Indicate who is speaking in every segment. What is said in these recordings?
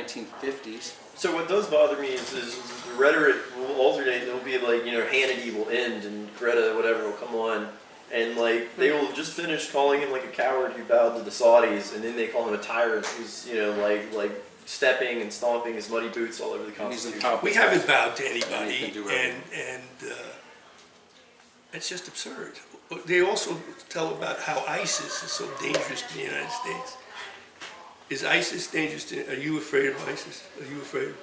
Speaker 1: 1950s.
Speaker 2: So what does bother me is the rhetoric will alternate. It'll be like, Hannity will end and Greta whatever will come on, and like they will just finish calling him like a coward who bowed to the Saudis, and then they call him a tyrant who's like stepping and stomping his muddy boots all over the Constitution.
Speaker 3: We haven't bowed to anybody, and it's just absurd. They also tell about how ISIS is so dangerous to the United States. Is ISIS dangerous to? Are you afraid of ISIS? Are you afraid?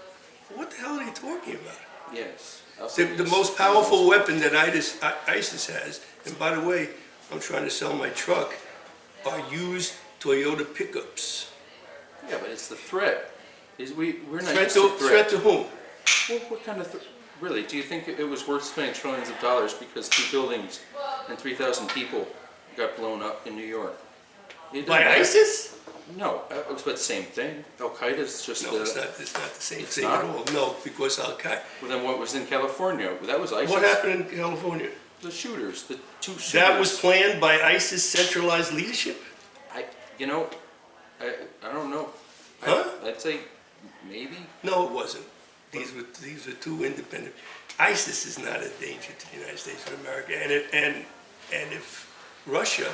Speaker 3: What the hell are they talking about?
Speaker 1: Yes.
Speaker 3: The most powerful weapon that ISIS has, and by the way, I'm trying to sell my truck, are used Toyota pickups.
Speaker 1: Yeah, but it's the threat. We're not
Speaker 3: Threat
Speaker 1: used to
Speaker 3: threat to whom?
Speaker 1: Well, what kind of really? Do you think it was worth spending trillions of dollars because 2 buildings and 3,000 people got blown up in New York?
Speaker 3: By ISIS?
Speaker 1: No, it was about the same thing. Al Qaeda's just
Speaker 3: No, it's not the same thing
Speaker 1: not?
Speaker 3: at all. No, because Al Qaeda.
Speaker 1: Well, then what was in California? That was ISIS.
Speaker 3: What happened in California?
Speaker 1: The shooters, the 2 shooters.
Speaker 3: That was planned by ISIS centralized leadership?
Speaker 1: I don't know.
Speaker 3: Huh?
Speaker 1: I'd say maybe.
Speaker 3: No, it wasn't. These were 2 independent. ISIS is not a danger to the United States of America, and if Russia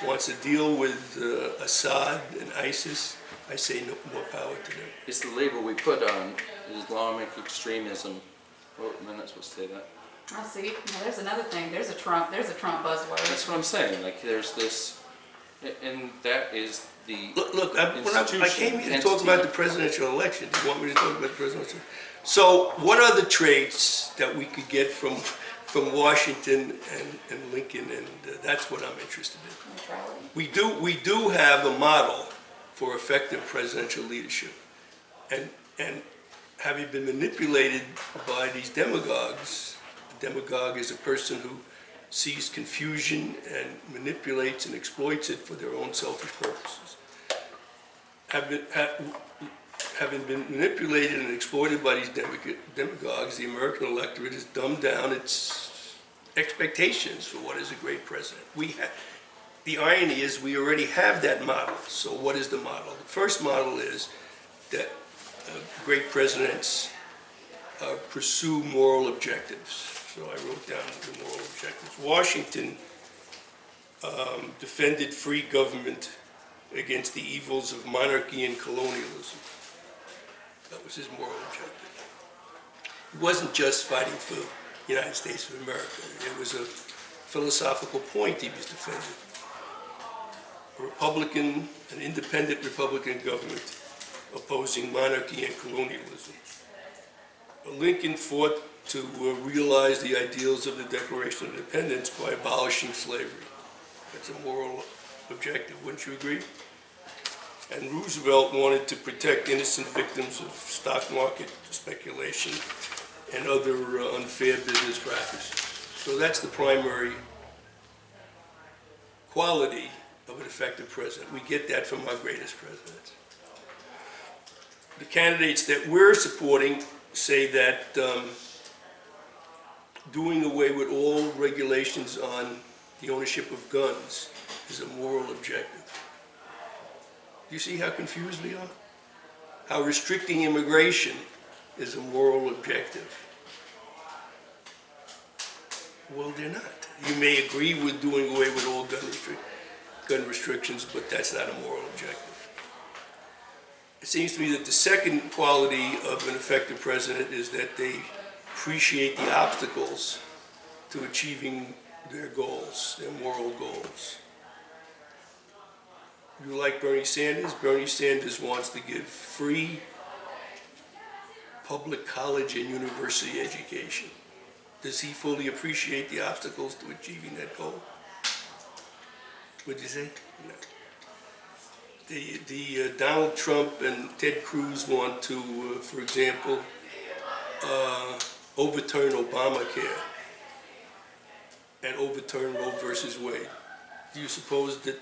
Speaker 3: wants to deal with Assad and ISIS, I say no more power to them.
Speaker 1: It's the label we put on Islamic extremism. Oh, am I not supposed to say that?
Speaker 4: I see. Now, there's another thing. There's a Trump buzzword.
Speaker 1: That's what I'm saying. Like there's this, and that is the
Speaker 3: Look, I came here to talk about the presidential election. Do you want me to talk about the presidential? So, what are the traits that we could get from Washington and Lincoln, and that's what I'm interested in.
Speaker 4: Neutrality.
Speaker 3: We do have a model for effective presidential leadership, and having been manipulated by these demagogues. A demagogue is a person who sees confusion and manipulates and exploits it for their own selfish purposes. Having been manipulated and exploited by these demagogues, the American electorate has dumbed down its expectations for what is a great president. The irony is we already have that model. So what is the model? The first model is that great presidents pursue moral objectives. So I wrote down the moral objectives. Washington defended free government against the evils of monarchy and colonialism. That was his moral objective. It wasn't just fighting for the United States of America. It was a philosophical point he was defending. A Republican, an independent Republican government opposing monarchy and colonialism. Lincoln fought to realize the ideals of the Declaration of Independence by abolishing slavery. That's a moral objective, wouldn't you agree? And Roosevelt wanted to protect innocent victims of stock market speculation and other unfair business practices. So that's the primary quality of an effective president. We get that from our greatest presidents. The candidates that we're supporting say that doing away with all regulations on the ownership of guns is a moral objective. Do you see how confused we are? How restricting immigration is a moral objective. Well, they're not. You may agree with doing away with all gun restrictions, but that's not a moral objective. It seems to me that the second quality of an effective president is that they appreciate the obstacles to achieving their goals, their moral goals. You like Bernie Sanders? Bernie Sanders wants to give free public college and university education. Does he fully appreciate the obstacles to achieving that goal? What'd you say? No. The Donald Trump and Ted Cruz want to, for example, overturn Obamacare and overturn Roe versus Wade. Do you suppose that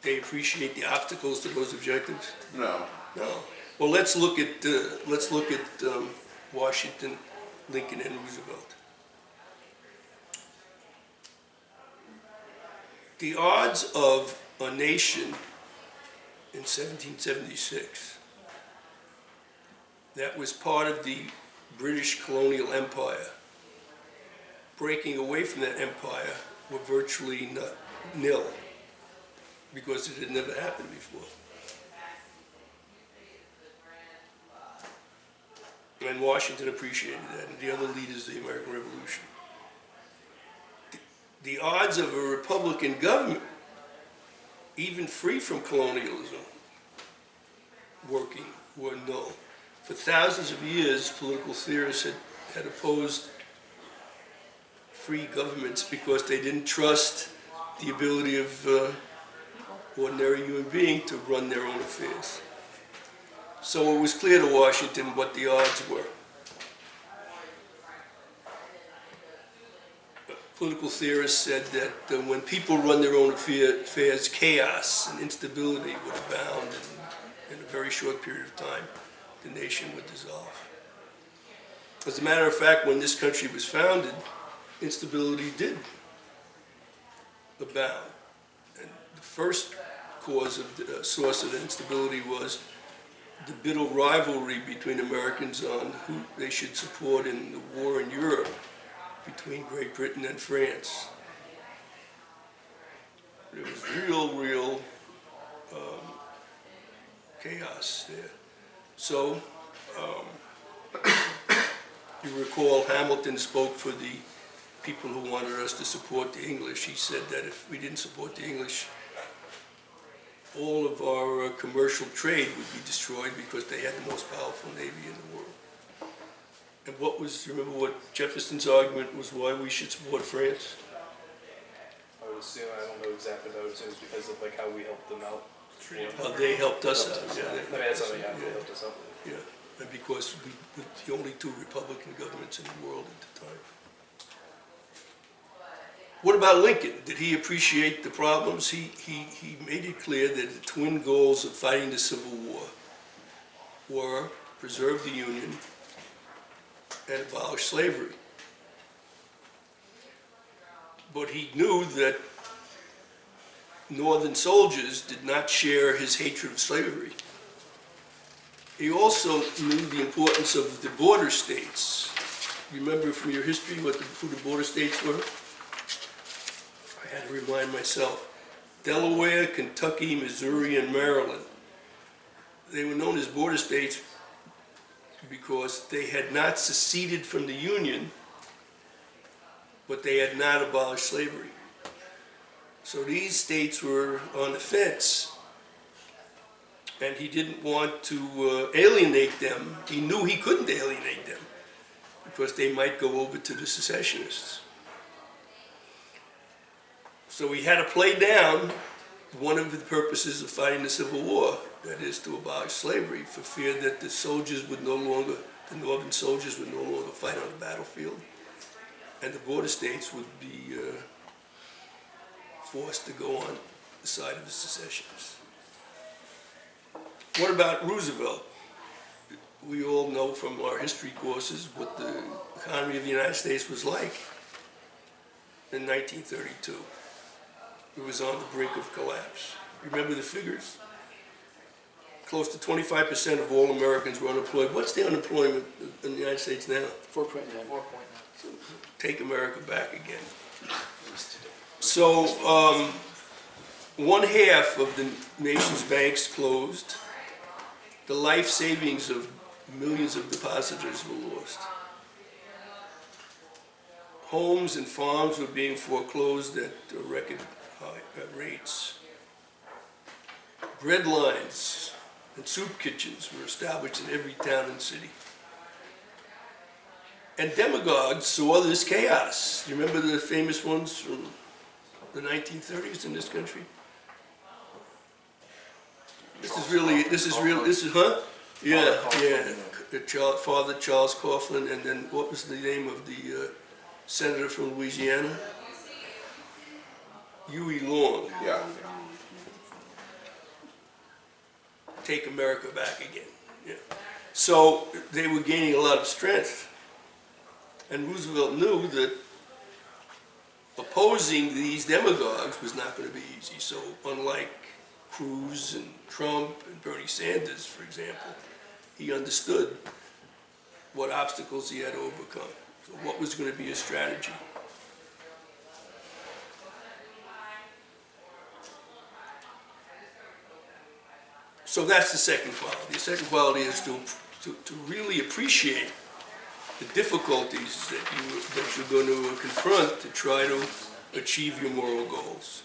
Speaker 3: they appreciate the obstacles to those objectives?
Speaker 1: No.
Speaker 3: No. Well, let's look at Washington, Lincoln, and Roosevelt. The odds of a nation in 1776 that was part of the British colonial empire. Breaking away from that empire were virtually nil, because it had never happened before. And Washington appreciated that, and the other leaders of the American Revolution. The odds of a Republican government, even free from colonialism, working were null. For thousands of years, political theorists had opposed free governments because they didn't trust the ability of ordinary human beings to run their own affairs. So it was clear to Washington what the odds were. Political theorists said that when people run their own affairs, chaos and instability would abound, and in a very short period of time, the nation would dissolve. As a matter of fact, when this country was founded, instability did abound. And the first source of instability was the bitter rivalry between Americans on who they should support in the war in Europe between Great Britain and France. There was real chaos there. So, you recall Hamilton spoke for the people who wanted us to support the English. He said that if we didn't support the English, all of our commercial trade would be destroyed because they had the most powerful navy in the world. And remember what Jefferson's argument was why we should support France?
Speaker 5: I would assume, I don't know exactly, but I would assume it's because of like how we helped them out.
Speaker 3: Well, they helped us out. Yeah,
Speaker 5: I mean, that's something they helped us out.
Speaker 3: yeah. And because we were the only two Republican governments in the world at the time. What about Lincoln? Did he appreciate the problems? He made it clear that the twin goals of fighting the Civil War were preserve the Union and abolish slavery. But he knew that Northern soldiers did not share his hatred of slavery. He also knew the importance of the border states. You remember from your history who the border states were? I had to remind myself. Delaware, Kentucky, Missouri, and Maryland. They were known as border states because they had not seceded from the Union, but they had not abolished slavery. So these states were on the fence, and he didn't want to alienate them. He knew he couldn't alienate them because they might go over to the secessionists. So he had to play down one of the purposes of fighting the Civil War, that is to abolish slavery, for fear that the Northern soldiers would no longer fight on the battlefield, and the border states would be forced to go on the side of the secessionists. What about Roosevelt? We all know from our history courses what the economy of the United States was like in 1932. It was on the brink of collapse. Remember the figures? Close to 25% of all Americans were unemployed. What's the unemployment in the United States now?
Speaker 5: 4.9.
Speaker 3: Take America back again. So, one half of the nation's banks closed. The life savings of millions of depositors were lost. Homes and farms were being foreclosed at record high rates. Bread lines and soup kitchens were established in every town and city. And demagogues saw this chaos. You remember the famous ones from the 1930s in this country? Father Charles Coughlin, and then what was the name of the senator from Louisiana? Huey Long.
Speaker 5: Yeah.
Speaker 3: Take America back again. Yeah. So they were gaining a lot of strength. And Roosevelt knew that opposing these demagogues was not going to be easy. So unlike Cruz and Trump and Bernie Sanders, for example, he understood what obstacles he had to overcome. So what was going to be his strategy? So that's the second quality. The second quality is to really appreciate the difficulties that you're going to confront to try to achieve your moral goals.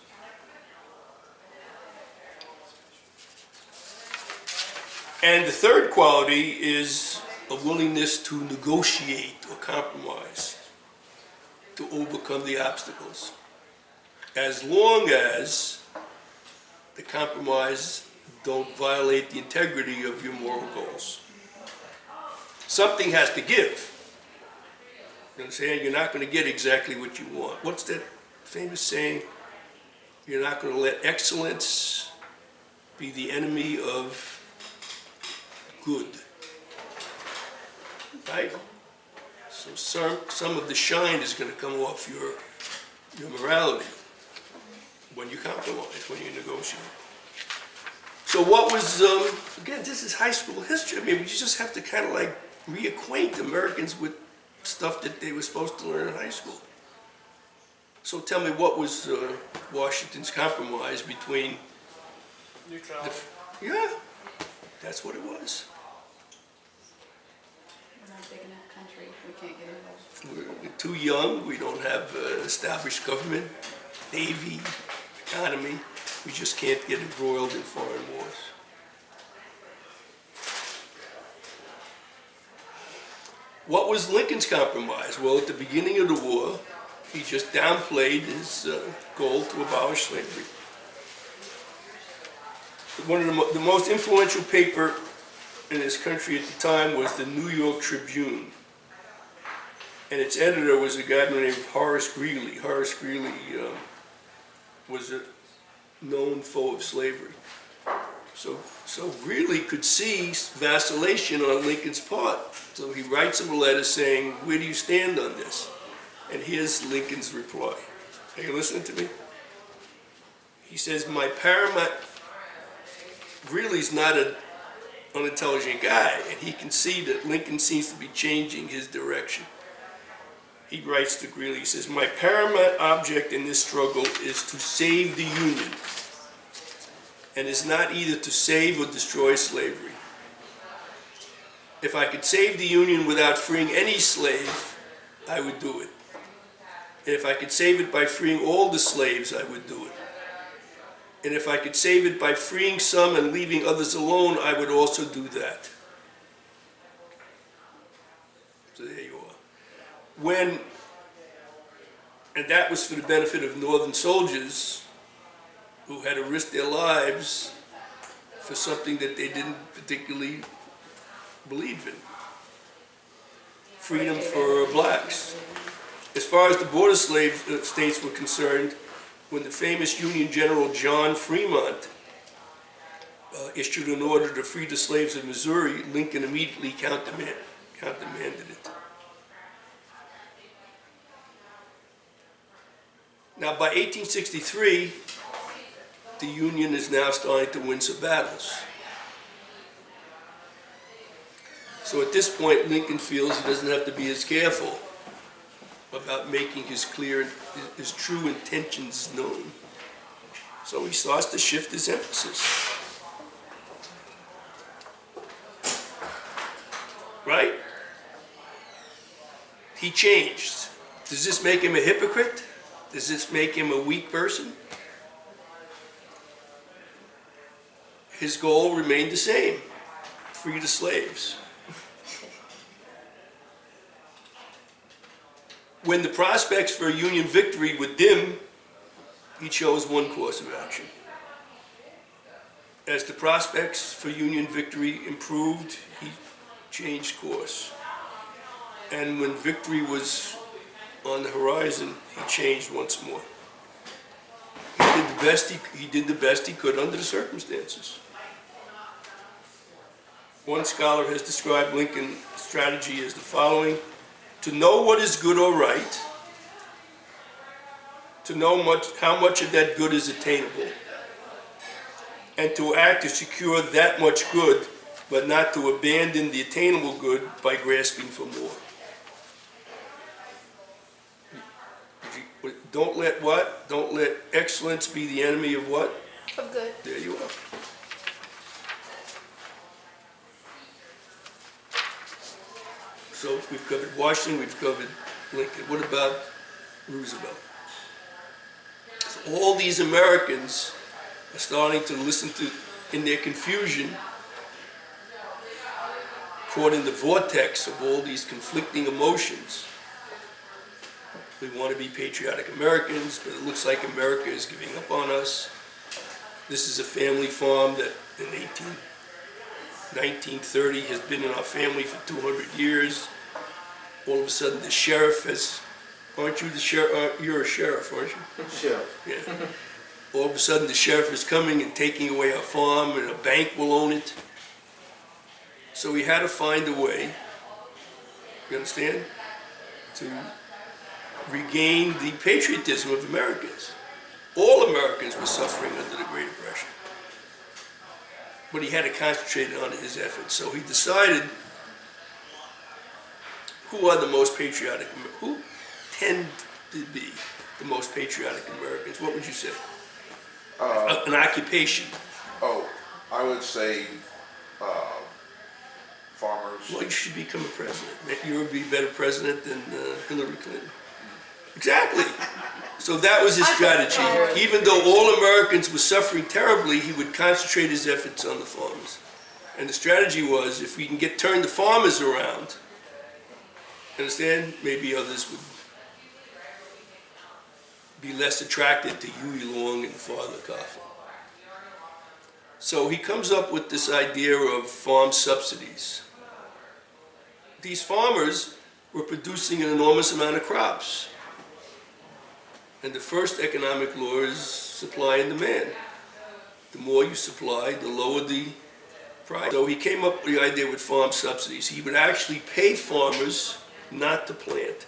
Speaker 3: And the third quality is a willingness to negotiate or compromise to overcome the obstacles, as long as the compromise don't violate the integrity of your moral goals. Something has to give. You understand? You're not going to get exactly what you want. What's that famous saying? You're not going to let excellence be the enemy of good. Right? So some of the shine is going to come off your morality when you compromise, when you negotiate. So what was, again, this is high school history. I mean, we just have to kind of like reacquaint Americans with stuff that they were supposed to learn in high school. So tell me, what was Washington's compromise between...
Speaker 5: Neutrality.
Speaker 3: Yeah, that's what it was.
Speaker 4: We're not a big enough country, we can't get involved.
Speaker 3: We're too young, we don't have an established government, navy, economy. We just can't get embroiled in foreign wars. What was Lincoln's compromise? Well, at the beginning of the war, he just downplayed his goal to abolish slavery. One of the most influential paper in this country at the time was the New York Tribune. And its editor was a guy named Horace Greeley. Horace Greeley was a known foe of slavery. So Greeley could see vacillation on Lincoln's part. So he writes him a letter saying, where do you stand on this? And here's Lincoln's reply. Are you listening to me? He says, my paramount, Greeley's not an unintelligent guy, and he can see that Lincoln seems to be changing his direction. He writes to Greeley, he says, my paramount object in this struggle is to save the Union, and is not either to save or destroy slavery. If I could save the Union without freeing any slave, I would do it. And if I could save it by freeing all the slaves, I would do it. And if I could save it by freeing some and leaving others alone, I would also do that. So there you are. And that was for the benefit of Northern soldiers who had to risk their lives for something that they didn't particularly believe in. Freedom for blacks. As far as the border states were concerned, when the famous Union General John Fremont issued an order to free the slaves of Missouri, Lincoln immediately countermanded it. Now, by 1863, the Union is now starting to win some battles. So at this point, Lincoln feels he doesn't have to be as careful about making his true intentions known. So he starts to shift his emphasis. Right? He changed. Does this make him a hypocrite? Does this make him a weak person? His goal remained the same: free the slaves. When the prospects for a Union victory were dim, he chose one course of action. As the prospects for Union victory improved, he changed course. And when victory was on the horizon, he changed once more. He did the best he could under the circumstances. One scholar has described Lincoln's strategy as the following: to know what is good or right, to know how much of that good is attainable, and to act to secure that much good but not to abandon the attainable good by grasping for more. Don't let what? Don't let excellence be the enemy of what?
Speaker 6: Of good.
Speaker 3: There you are. So we've covered Washington, we've covered Lincoln. What about Roosevelt? So all these Americans are starting to listen to, in their confusion, caught in the vortex of all these conflicting emotions. We want to be patriotic Americans, but it looks like America is giving up on us. This is a family farm that in 1930 has been in our family for 200 years. All of a sudden the sheriff has, aren't you the sheriff? You're a sheriff, aren't you?
Speaker 7: Sure.
Speaker 3: Yeah. All of a sudden the sheriff is coming and taking away our farm and a bank will own it. So we had to find a way, you understand, to regain the patriotism of Americans. All Americans were suffering under the Great Depression. But he had to concentrate on his efforts. So he decided who are the most patriotic, who tend to be the most patriotic Americans? What would you say? An occupation.
Speaker 7: Oh, I would say farmers.
Speaker 3: Well, you should become a president. You would be a better president than Hillary Clinton. Exactly. So that was his strategy. Even though all Americans were suffering terribly, he would concentrate his efforts on the farmers. And the strategy was, if we can turn the farmers around, understand, maybe others would be less attracted to Huey Long and Father Coughlin. So he comes up with this idea of farm subsidies. These farmers were producing an enormous amount of crops. And the first economic law is supply and demand. The more you supply, the lower the price. So he came up with the idea with farm subsidies. He would actually pay farmers not to plant.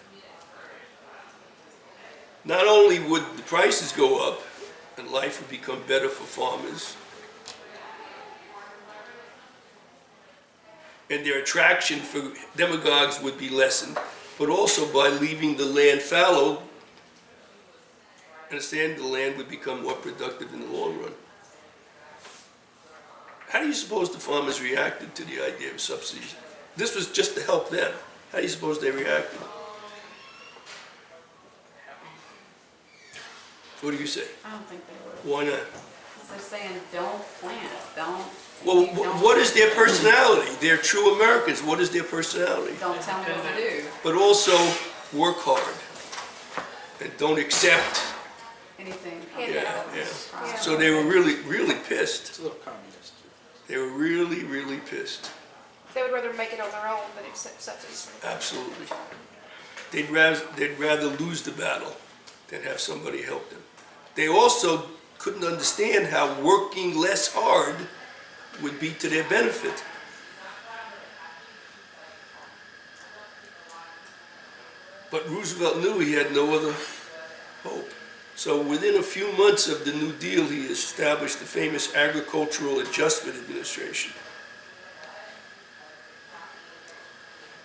Speaker 3: Not only would the prices go up and life would become better for farmers, and their attraction for demagogues would be lessened, but also by leaving the land fallow, understand, the land would become more productive in the long run. How do you suppose the farmers reacted to the idea of subsidies? This was just to help them. How do you suppose they reacted? What do you say?
Speaker 4: I don't think they would.
Speaker 3: Why not?
Speaker 4: Because they're saying, don't plant,
Speaker 3: Well,
Speaker 4: don't-
Speaker 3: what is their personality? They're true Americans. What is their personality?
Speaker 4: Don't tell me what to do.
Speaker 3: But also work hard and don't accept.
Speaker 4: Anything.
Speaker 3: Yeah, yeah.
Speaker 4: Right.
Speaker 3: So they were really, really pissed.
Speaker 1: It's a little communist.
Speaker 3: They were really, really pissed.
Speaker 6: They would rather make it on their own than accept subsidies from the government.
Speaker 3: Absolutely. They'd rather lose the battle than have somebody help them. They also couldn't understand how working less hard would be to their benefit. But Roosevelt knew he had no other hope. So within a few months of the New Deal, he established the famous Agricultural Adjustment Administration.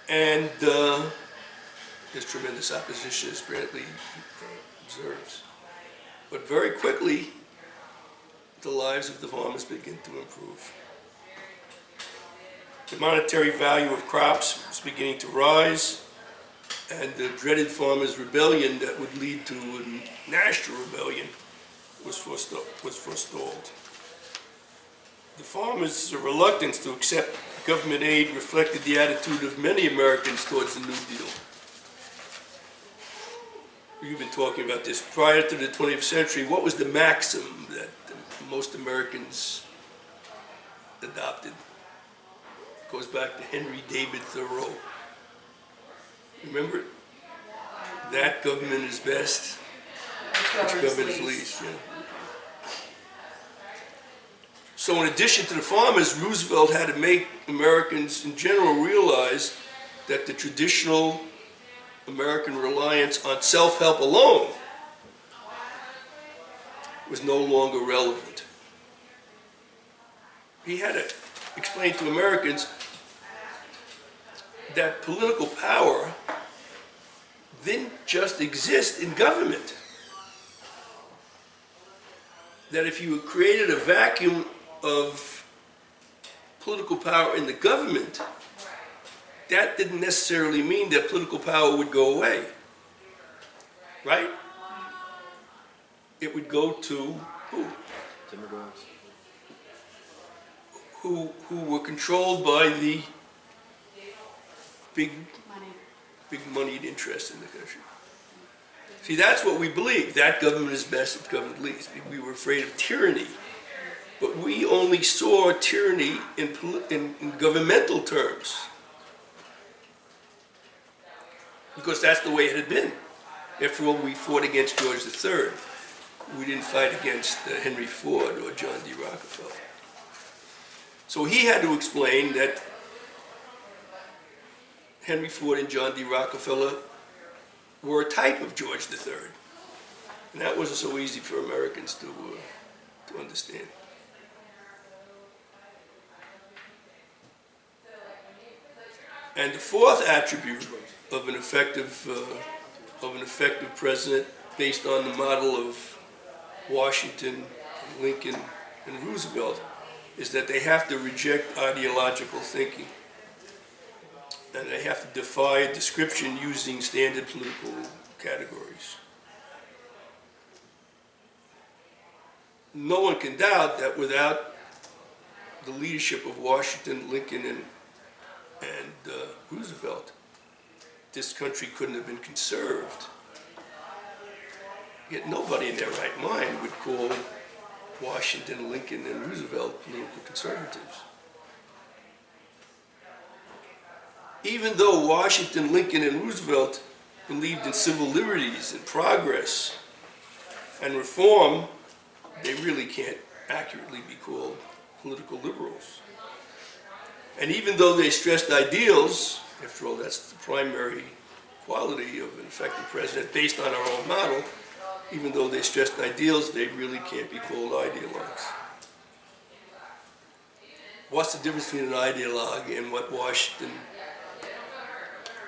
Speaker 3: And there's tremendous opposition, as Brantley observes. But very quickly, the lives of the farmers begin to improve. The monetary value of crops was beginning to rise, and the dreaded farmers' rebellion that would lead to a national rebellion was forestalled. The farmers' reluctance to accept government aid reflected the attitude of many Americans towards the New Deal. You've been talking about this. Prior to the 20th century, what was the maxim that most Americans adopted? It goes back to Henry David Thoreau. Remember it? That government is best, which government is least. Yeah. So in addition to the farmers, Roosevelt had to make Americans in general realize that the traditional American reliance on self-help alone was no longer relevant. He had to explain to Americans that political power didn't just exist in government. That if you created a vacuum of political power in the government, that didn't necessarily mean that political power would go away. Right? It would go to who?
Speaker 2: Immigrants.
Speaker 3: Who were controlled by the big moneyed interests in the country. See, that's what we believe. That government is best, that government least. We were afraid of tyranny. But we only saw tyranny in governmental terms. Because that's the way it had been. After all, we fought against George III. We didn't fight against Henry Ford or John D. Rockefeller. So he had to explain that Henry Ford and John D. Rockefeller were a type of George III. And that wasn't so easy for Americans to understand. And the fourth attribute of an effective president, based on the model of Washington, Lincoln, and Roosevelt, is that they have to reject ideological thinking. And they have to defy description using standard political categories. No one can doubt that without the leadership of Washington, Lincoln, and Roosevelt, this country couldn't have been conserved. Yet nobody in their right mind would call Washington, Lincoln, and Roosevelt political conservatives. Even though Washington, Lincoln, and Roosevelt believed in civil liberties and progress and reform, they really can't accurately be called political liberals. And even though they stressed ideals, after all, that's the primary quality of an effective president based on our own model, even though they stressed ideals, they really can't be called ideologues. What's the difference between an ideologue and what Washington,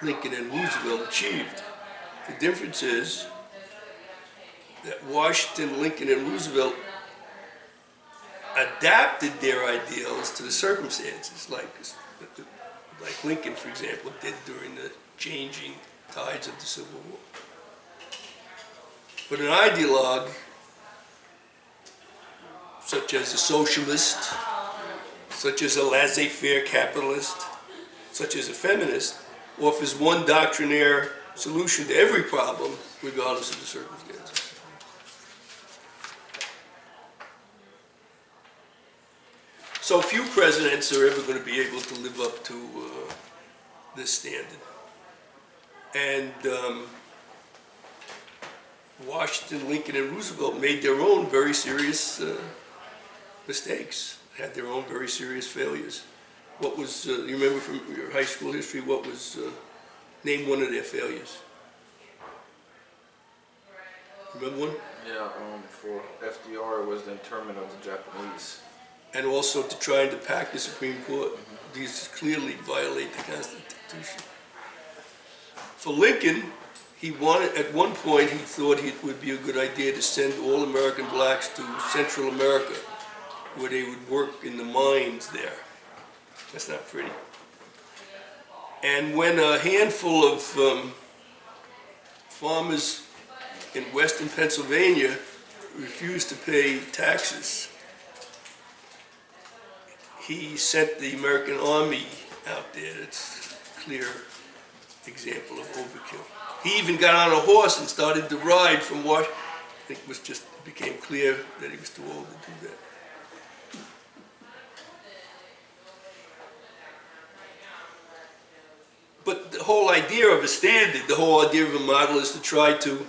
Speaker 3: Lincoln, and Roosevelt achieved? The difference is that Washington, Lincoln, and Roosevelt adapted their ideals to the circumstances, like Lincoln, for example, did during the changing tides of the Civil War. But an ideologue, such as a socialist, such as a laissez-faire capitalist, such as a feminist, offers one doctrinaire solution to every problem, regardless of the circumstances. So few presidents are ever going to be able to live up to this standard. And Washington, Lincoln, and Roosevelt made their own very serious mistakes, had their own very serious failures. What was, you remember from your high school history, what was, name one of their failures? Remember one?
Speaker 7: Yeah, for FDR was the internment of the Japanese.
Speaker 3: And also to trying to pack the Supreme Court. These clearly violate the Constitution. For Lincoln, he wanted, at one point, he thought it would be a good idea to send all American blacks to Central America, where they would work in the mines there. That's not pretty. And when a handful of farmers in western Pennsylvania refused to pay taxes, he sent the American Army out there. It's a clear example of overkill. He even got on a horse and started to ride from Washington. I think it became clear that he was too old to do that. But the whole idea of a standard, the whole idea of a model is to try to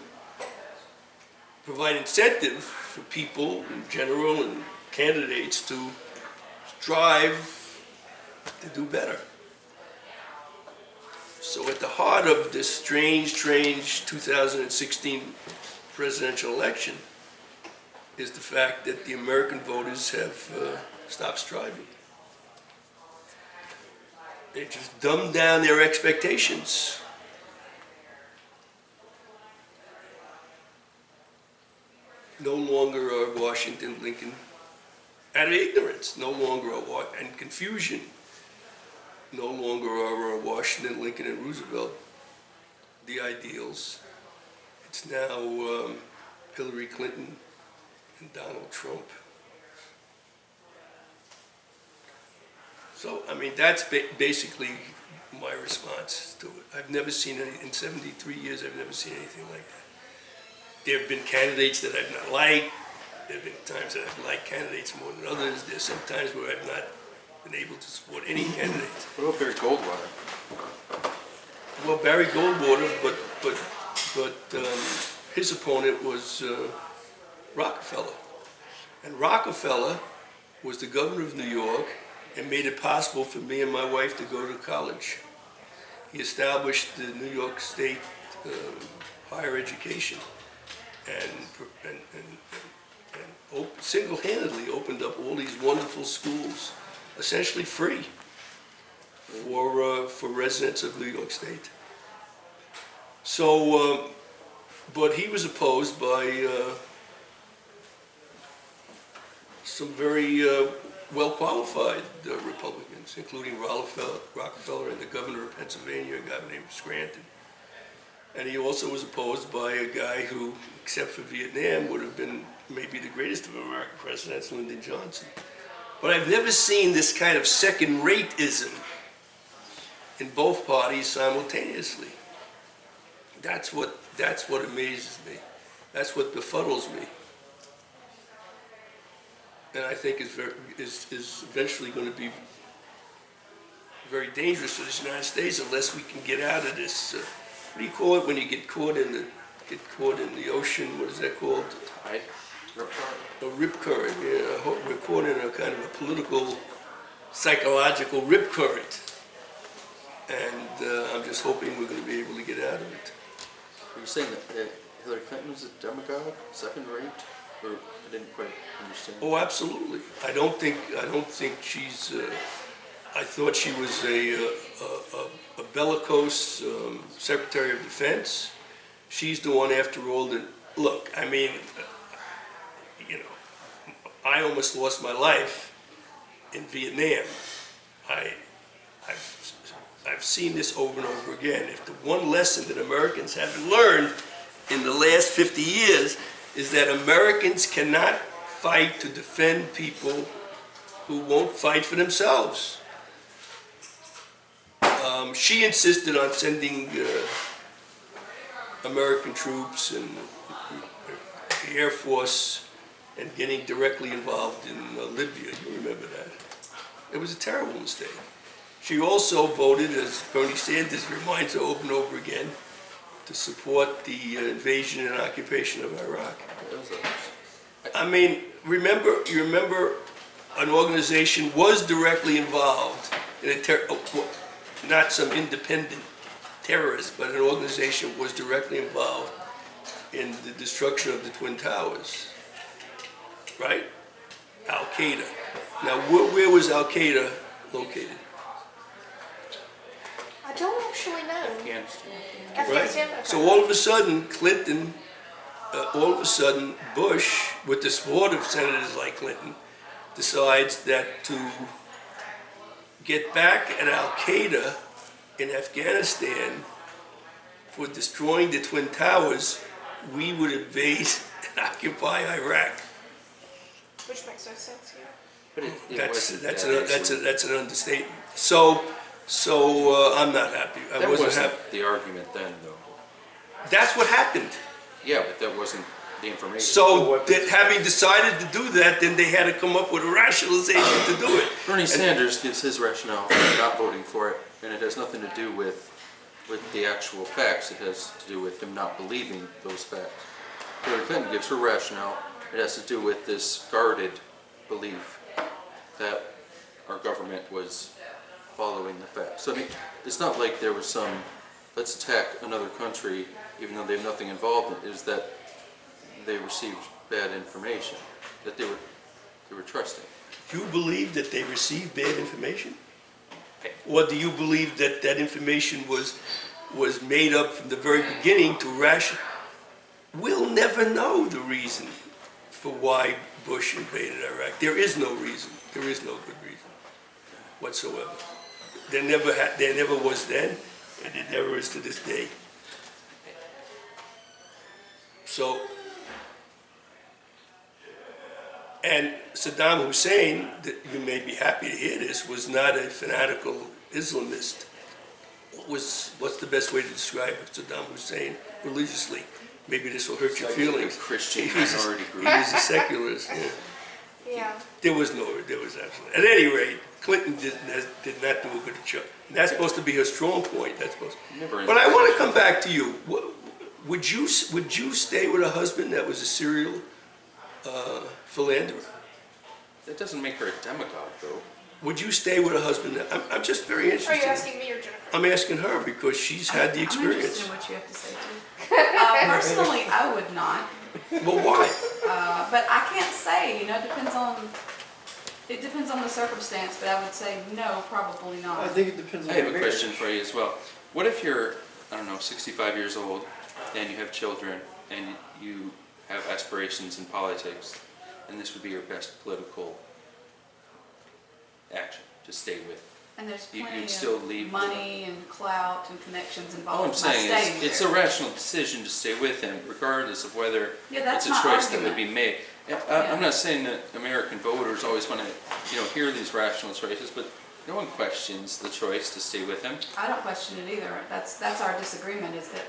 Speaker 3: provide incentive for people in general and candidates to strive to do better. So at the heart of this strange 2016 presidential election is the fact that the American voters have stopped striving. They just dumbed down their expectations. No longer are Washington, Lincoln, out of ignorance, no longer are, and confusion, no longer are Washington, Lincoln, and Roosevelt the ideals. It's now Hillary Clinton and Donald Trump. So, I mean, that's basically my response to it. I've never seen any, in 73 years, I've never seen anything like that. There have been candidates that I've not liked. There have been times that I've liked candidates more than others. There's some times where I've not been able to support any candidates.
Speaker 1: What about Barry Goldwater?
Speaker 3: Well, Barry Goldwater, but his opponent was Rockefeller. And Rockefeller was the governor of New York and made it possible for me and my wife to go to college. He established the New York State higher education and single-handedly opened up all these wonderful schools, essentially free for residents of New York State. So, but he was opposed by some very well-qualified Republicans, including Rockefeller and the governor of Pennsylvania, a guy named Scranton. And he also was opposed by a guy who, except for Vietnam, would have been maybe the greatest of American presidents, Lyndon Johnson. But I've never seen this kind of second-rateism in both parties simultaneously. That's what amazes me. That's what befuddles me. And I think is eventually going to be very dangerous for the United States unless we can get out of this. What do you call it when you get caught in the ocean? What is that called?
Speaker 1: Tide? Rip current?
Speaker 3: A rip current. Yeah, I hope we're caught in a kind of a political, psychological rip current, and I'm just hoping we're going to be able to get out of it.
Speaker 1: Are you saying that Hillary Clinton was a demagogue, second rate? Or I didn't quite understand.
Speaker 3: Oh, absolutely. I don't think she's. I thought she was a bellicose Secretary of Defense. She's the one, after all, that. Look, I mean, you know, I almost lost my life in Vietnam. I've seen this over and over again. If the one lesson that Americans haven't learned in the last 50 years is that Americans cannot fight to defend people who won't fight for themselves. She insisted on sending American troops and the Air Force and getting directly involved in Libya. You remember that. It was a terrible mistake. She also voted, as Bernie Sanders reminds her over and over again, to support the invasion and occupation of Iraq. I mean, you remember an organization was directly involved in not some independent terrorist, but an organization was directly involved in the destruction of the Twin Towers, right? Al-Qaeda. Now, where was Al-Qaeda located?
Speaker 6: I don't actually know.
Speaker 1: Afghanistan.
Speaker 6: Afghanistan?
Speaker 3: Right?
Speaker 6: Okay.
Speaker 3: So all of a sudden, Bush, with the support of senators like Clinton, decides that to get back at Al-Qaeda in Afghanistan for destroying the Twin Towers, we would invade and occupy Iraq.
Speaker 6: Which makes no sense here.
Speaker 1: But
Speaker 3: That's an understatement. So I'm not happy. I wasn't happy.
Speaker 1: The argument then, though.
Speaker 3: That's what happened.
Speaker 1: Yeah, but that wasn't the information.
Speaker 3: So having decided to do that, then they had to come up with a rationalization to do it.
Speaker 1: Bernie Sanders gives his rationale for not voting for it, and it has nothing to do with the actual facts. It has to do with him not believing those facts. Hillary Clinton gives her rationale. It has to do with this guarded belief that our government was following the facts. So I mean, it's not like there was some, let's attack another country, even though they have nothing involved in it. Is that they received bad information that they were trusting.
Speaker 3: You believe that they received bad information? Or do you believe that that information was made up from the very beginning to ration? We'll never know the reason for why Bush invaded Iraq. There is no reason. There is no good reason whatsoever. There never was then, and it never is to this day. So, and Saddam Hussein, that you may be happy to hear this, was not a fanatical Islamist. What's the best way to describe Saddam Hussein religiously? Maybe this will hurt your feelings.
Speaker 1: Christian
Speaker 3: He was
Speaker 1: minority
Speaker 3: he
Speaker 1: group.
Speaker 3: was a secularist, yeah.
Speaker 6: Yeah.
Speaker 3: There was absolutely. At any rate, Clinton did not do a good job. And that's supposed to be her strong point. That's supposed.
Speaker 1: Never
Speaker 3: But I want to come back to you. Would you stay with a husband that was a serial philanderer?
Speaker 1: That doesn't make her a demagogue, though.
Speaker 3: Would you stay with a husband that, I'm just very
Speaker 6: Are
Speaker 3: interested.
Speaker 6: you asking me or Jennifer?
Speaker 3: I'm asking her because she's had the
Speaker 4: I'm interested
Speaker 3: experience.
Speaker 4: in what you have to say too. Personally, I would not,
Speaker 3: Well, why?
Speaker 4: but I can't say, you know, it depends on the circumstance, but I would say no, probably
Speaker 2: I
Speaker 4: not.
Speaker 2: think it depends
Speaker 1: I
Speaker 2: on
Speaker 1: have
Speaker 2: the
Speaker 1: a
Speaker 2: marriage.
Speaker 1: question for you as well. What if you're, I don't know, 65 years old and you have children and you have aspirations in politics, and this would be your best political action to stay with?
Speaker 4: And there's
Speaker 1: You'd
Speaker 4: plenty
Speaker 1: still
Speaker 4: of
Speaker 1: leave-
Speaker 4: money and clout and connections involved
Speaker 1: All I'm
Speaker 4: with
Speaker 1: saying
Speaker 4: staying
Speaker 1: is, it's
Speaker 4: there.
Speaker 1: a rational decision to stay with him, regardless of whether
Speaker 4: Yeah, that's
Speaker 1: it's a
Speaker 4: my
Speaker 1: choice that would
Speaker 4: argument.
Speaker 1: be made. And
Speaker 4: Yeah.
Speaker 1: I'm not saying that American voters always want to, hear these rational choices, but no one questions the choice to stay with him.
Speaker 4: I don't question it either. That's our disagreement, is that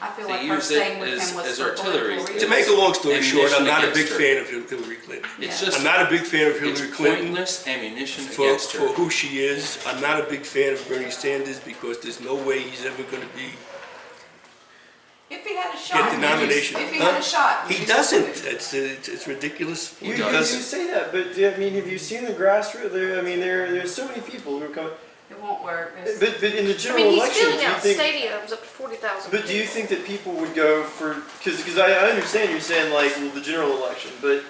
Speaker 4: I feel
Speaker 1: They
Speaker 4: like her
Speaker 1: use it
Speaker 4: staying with
Speaker 1: as-
Speaker 4: him was
Speaker 1: as
Speaker 4: for political
Speaker 1: artillery.
Speaker 4: reasons.
Speaker 3: To make a long story short, I'm
Speaker 1: Ammunition
Speaker 3: not a big
Speaker 1: against her.
Speaker 3: fan of Hillary Clinton.
Speaker 1: It's
Speaker 4: Yeah.
Speaker 1: just,
Speaker 3: I'm not a big fan of
Speaker 1: it's
Speaker 3: Hillary Clinton.
Speaker 1: pointless ammunition
Speaker 3: for
Speaker 1: against her.
Speaker 3: who she is. I'm not a big fan of Bernie Sanders because there's no way he's ever going to be.
Speaker 4: If he had a shot.
Speaker 3: the nomination.
Speaker 4: If he
Speaker 3: Huh?
Speaker 4: had a shot.
Speaker 3: He doesn't. It's ridiculous.
Speaker 2: You,
Speaker 3: He
Speaker 2: you
Speaker 3: doesn't.
Speaker 2: say that, but I mean, have you seen the grassroots? There's so many people who are coming.
Speaker 4: It won't work. It's-
Speaker 2: But in the
Speaker 6: I
Speaker 2: general
Speaker 6: mean, he's
Speaker 2: election,
Speaker 6: filling
Speaker 2: do you
Speaker 6: out
Speaker 2: think?
Speaker 6: stadiums up to 40,000.
Speaker 2: But do you think that people would go for? Because I understand you're saying like, well, the general election, but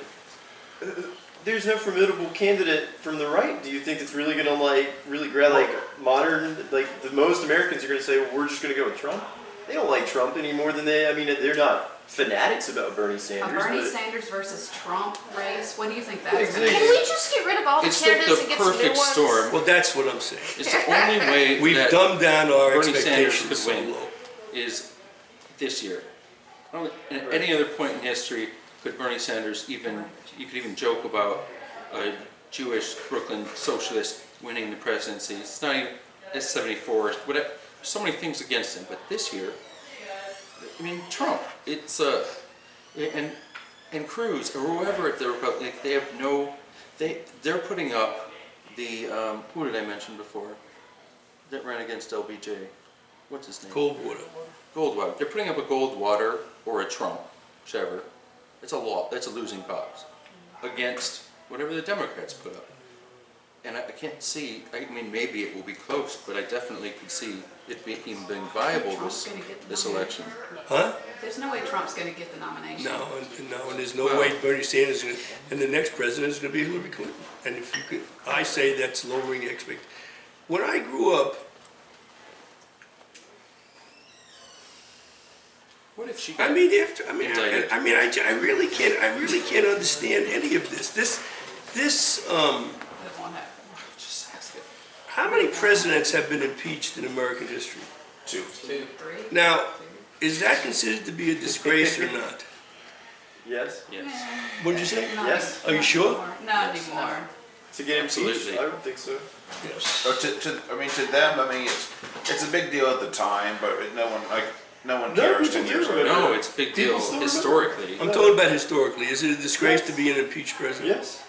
Speaker 2: there's no formidable candidate from the right. Do you think it's really gonna really grab modern the most Americans are gonna say, well, we're just gonna go with Trump? They don't like Trump any more than they're not fanatics about Bernie
Speaker 4: A
Speaker 2: Sanders.
Speaker 4: Bernie
Speaker 2: but
Speaker 4: Sanders versus Trump race. What do you think that's
Speaker 2: Exactly.
Speaker 4: going
Speaker 6: Can we just get rid of all the
Speaker 1: It's like
Speaker 6: candidates
Speaker 1: the
Speaker 6: and get some new
Speaker 1: perfect
Speaker 6: ones?
Speaker 1: storm.
Speaker 3: Well, that's what I'm saying.
Speaker 1: It's the only way
Speaker 3: We've
Speaker 1: that
Speaker 3: dumbed down our
Speaker 1: Bernie Sanders
Speaker 3: expectations
Speaker 1: could
Speaker 3: so
Speaker 1: win
Speaker 3: low.
Speaker 1: is this year. At any other point in history, could Bernie Sanders you could even joke about a Jewish Brooklyn socialist winning the presidency. It's not even S74, whatever. There's so many things against him, but this year, I mean, Trump, and Cruz, or whoever at the Republic, they have they're putting up the, who did I mention before? That ran against LBJ. What's his name?
Speaker 3: Coldwater.
Speaker 1: Goldwater. They're putting up a Goldwater or a Trump, whichever. It's a losing cause against whatever the Democrats put up. And I can't see, I mean, maybe it will be close, but I definitely could see it being viable
Speaker 4: Trump's gonna get the
Speaker 1: this
Speaker 4: nomination.
Speaker 1: election.
Speaker 3: Huh?
Speaker 4: There's no way Trump's going to get the nomination.
Speaker 3: No, and there's no
Speaker 1: Well-
Speaker 3: way Bernie Sanders is going to, and the next president is going to be Hillary Clinton. And if you could, I say that's lowering expectations. When I grew up,
Speaker 1: What if she
Speaker 3: I
Speaker 1: got,
Speaker 3: mean,
Speaker 1: Indicted.
Speaker 3: I really can't understand any of this.
Speaker 4: It won't happen.
Speaker 1: just ask it.
Speaker 3: How many presidents have been impeached in American history?
Speaker 7: Two.
Speaker 4: 3.
Speaker 3: Now, is that considered to be a disgrace or not?
Speaker 2: Yes.
Speaker 1: Yes.
Speaker 3: What did you say?
Speaker 4: Not
Speaker 2: Yes.
Speaker 3: Are you
Speaker 4: not
Speaker 3: sure?
Speaker 4: anymore. Not anymore.
Speaker 2: To get impeached,
Speaker 1: Absolutely.
Speaker 2: I would think so.
Speaker 3: Yes.
Speaker 7: To them, it's a big deal at the time, but no one
Speaker 2: No,
Speaker 7: cares
Speaker 2: people
Speaker 7: 10 years
Speaker 2: do.
Speaker 7: later.
Speaker 1: No, it's a big deal
Speaker 2: People still remember.
Speaker 1: historically.
Speaker 3: I'm talking about historically. Is it a disgrace to be an impeached president?
Speaker 2: Yes.